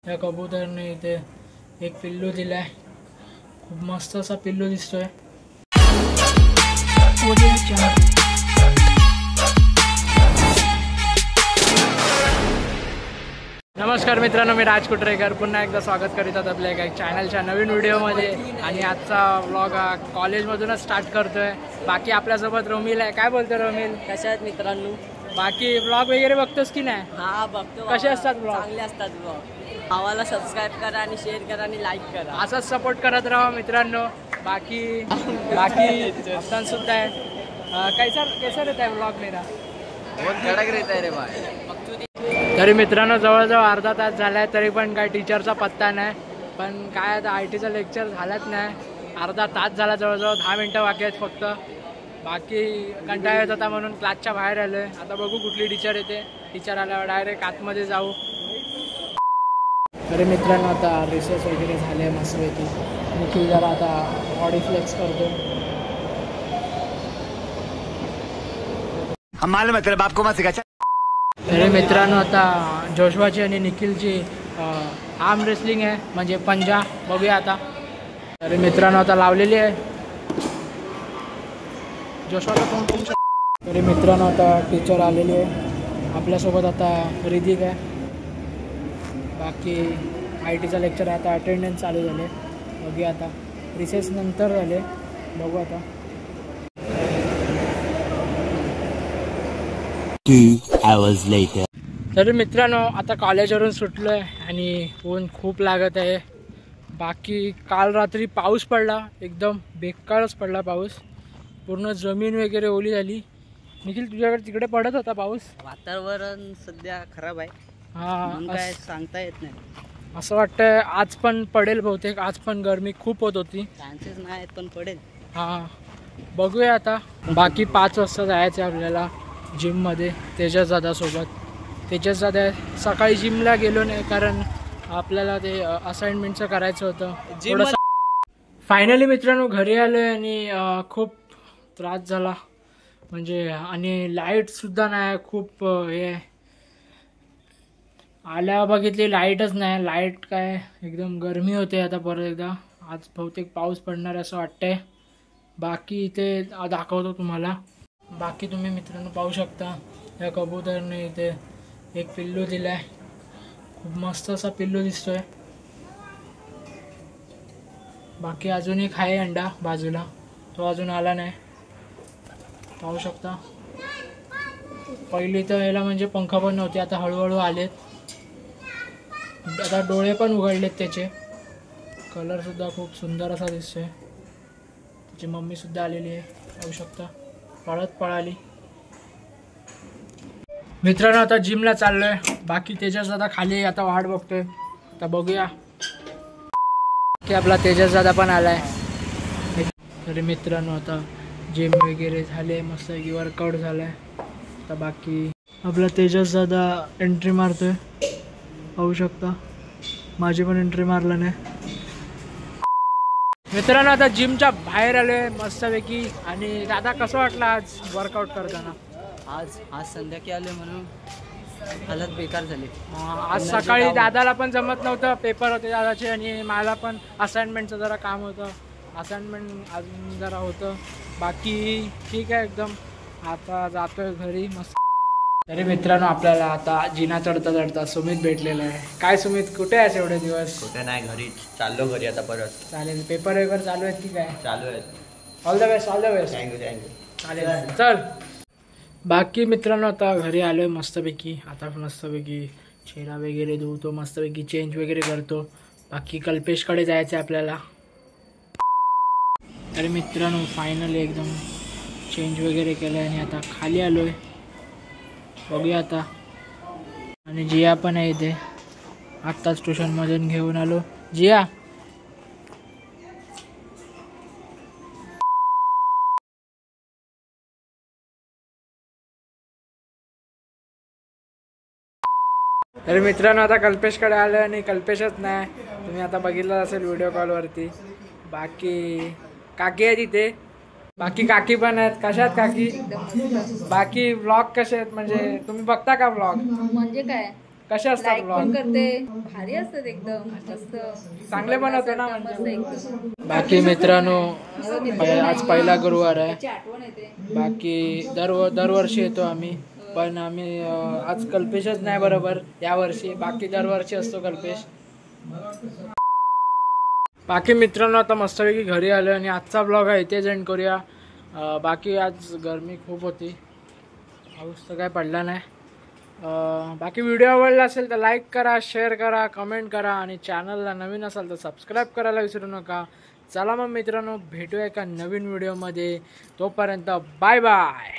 या कबूतरने इथे एक पिल्लू दिलाय, खूप मस्त असा पिल्लू दिसतोय। नमस्कार मित्रांनो, मी राज कुटरेकर पुन्हा एकदा स्वागत करीत आहोत आपल्या एका चॅनलच्या नवीन व्हिडिओमध्ये। आणि आजचा व्लॉग हा कॉलेजमधूनच स्टार्ट करतोय। बाकी आपल्यासोबत रोमिल आहे। काय बोलतो रोमिल? कशा आहेत मित्रांनो? बाकी व्लॉग वगैरे बघतोस की नाही? हा बघतो। कसे असतात व्लॉग? चांगले असतात व्लॉग। आम्हाला सबस्क्राईब करा आणि शेअर करा आणि लाईक करा। असाच सपोर्ट करत राहा मित्रांनो। बाकी हसन सुद्धा आहे। कैसा रहता है व्लॉग मेरा? बहुत कडक रहता है रे भाई। तरी मित्रांनो जवळजवळ अर्धा तास झालाय तरी पण काय टीचरचा पत्ता नाही। पण काय आता आयटीचं लेक्चर झालंच नाही। अर्धा तास झाला, जवळजवळ 10 मिनिटं बाकी आहेत फक्त। बाकी कंटाळा येत होता म्हणून क्लासच्या बाहेर आलोय। आता बघू कुठली टीचर येते। टीचर आल्यावर डायरेक्ट आतमध्ये जाऊ। तरी मित्रांनो आता रिसर्च वगैरे झाले मस्तपैकी। निखिल जरा आता बॉडी फ्लेक्स करतो। हम मालूम है तेरे बाप को मत सिखा। तरी मित्रांनो आता जोशवाची आणि निखिलची आर्म रेसलिंग आहे, म्हणजे पंजा। बघूया आता। तरी मित्रांनो आता लावलेली आहे जोशवाचा कोण। तरी मित्रांनो आता टीचर आलेली आहे आपल्यासोबत। आता रिदिक आहे। बाकी आयटीचा लेक्चर आहे, आता अटेंडन्स चालू झाले। बघूया आता, रिसेस नंतर झाले, बघू आता। 2 hours later. तरी मित्रांनो आता कॉलेजवरून सुटलो आहे आणि ऊन खूप लागत आहे। बाकी काल रात्री पाऊस पडला, एकदम बेकारच पडला पाऊस। पूर्ण जमीन वगैरे ओली झाली। निखिल तुझ्याकडे तिकडे पडत होता पाऊस? वातावरण सध्या खराब आहे। हां, काय सांगता येत नाही। असं वाटतंय आज पण पडेल बहुतेक। आज पण गरमी खूप होत होती। चान्सेस नाही पण पडेल। हां बघूया आता। बाकी 5 वाजता जायचं आहे आपल्याला जिममध्ये तेजस दादासोबत। तेजस दादा सकाळी जिमला गेलो नाही कारण आपल्याला ते असाइनमेंटचं करायचं होतं। फायनली मित्रांनो घरी आलो आहे आणि खूप त्रास झाला म्हणजे। आणि लाईटसुद्धा नाही, खूप हे आल्या बघितली लाईटच नाही। लाईट काय एकदम गरमी होते। आता परत एकदा आज बहुतेक पाऊस पडणार असं वाटतंय। बाकी इथे दाखवतो तुम्हाला। बाकी तुम्ही मित्रांनो पाहू शकता या कबूतरने इथे एक पिल्लू दिलाय, खूप मस्त असा पिल्लू दिसतोय। बाकी अजून एक आहे अंडा बाजूला, तो अजून आला नाही, पाहू शकता। पहिली तर याला म्हणजे पंख पण नव्हते, आता हळूहळू आलेत। आता डोळे पण उघडलेत त्याचे। कलर सुद्धा खूप सुंदर असा दिसतोय। त्याची मम्मी सुद्धा आलेली आहे, पाहू शकता। पळाली। मित्रांनो आता जिमला चाललोय। बाकी तेजस दादा खाली आता वाट बघतोय, आता बघूया की आपला तेजस दादा पण आलाय। तरी मित्रांनो आता जिम वगैरे झाले, मस्त की वर्कआउट झालाय। आता बाकी आपला तेजस दादा एंट्री मारतोय, पाहू शकता। माझी पण एंट्री मारला नाही। मित्रांनो आता जिमच्या बाहेर आलोय मस्तपैकी। आणि दादा कसं वाटलं आज वर्कआउट करताना? आज संध्याकाळी आले म्हणून हालत बेकार झाली। आज सकाळी दादाला पण जमत नव्हतं, पेपर होते दादाचे आणि मला पण असाइनमेंटचं जरा काम होतं। असाइनमेंट अजून जरा होतं। बाकी ठीक आहे एकदम। आता जातोय घरी मस्त। तरी मित्रांनो आपल्याला आता जिना चढता चढता सुमित भेटलेला आहे। काय सुमित कुठे आहेस एवढे दिवस? कुठे नाही, घरी चाललो घरी आता परत। चालेल, पेपर वगैरे चालू आहेत की काय? चालू आहेत। All the best, all the best. Thank you. चालेल चल। बाकी मित्रांनो आता घरी आलोय मस्तपैकी। आता मस्तपैकी चेहरा वगैरे धुवतो, मस्तपैकी चेंज वगैरे करतो। बाकी कल्पेशकडे जायचं आहे आपल्याला। तरी मित्रांनो फायनली एकदम चेंज वगैरे केलं आणि आता खाली आलोय, बघूया आता। आणि जिया पण आहे इथे, आत्ताच ट्युशनमधून घेऊन आलो। जिया तरी मित्रांनो आता कल्पेशकडे आलो आणि कल्पेशच नाही, तुम्ही आता बघितलं असेल व्हिडिओ कॉलवरती। बाकी काकी आहे तिथे, बाकी काकी पण आहेत। कशा आहेत काकी? बाकी व्लॉग कसे आहेत, म्हणजे तुम्ही बघता का व्लॉग? म्हणजे काय कसे असतात लाईक पण ब्लॉग? करते, भारी असतात एकदम मस्त. चांगले बनवतो ना मस्त म्हणजे. एकदम. बाकी मित्रांनो आज पहिला गुरुवार आहे. त्याची आठवण येते. बाकी दरवर्षी येतो आम्ही, पण आम्ही आज कल्पेशच नाही बरोबर यावर्षी. बाकी दरवर्षी असतो कल्पेश. बाकी मित्रांनो आता मस्तपैकी घरी आलो आणि आजचा ब्लॉग आहे इथेच एंड करूया. बाकी आज गरमी खूप होती, पाऊस तर काय पडला नाही. बाकी व्हिडिओ आवडला असेल तर लाईक करा, शेअर करा, कमेंट करा आणि चॅनलला नवीन असाल तर सबस्क्राईब करायला विसरू नका. चला मग मित्रांनो, भेटूया एका नवीन व्हिडिओमध्ये. तोपर्यंत बाय बाय.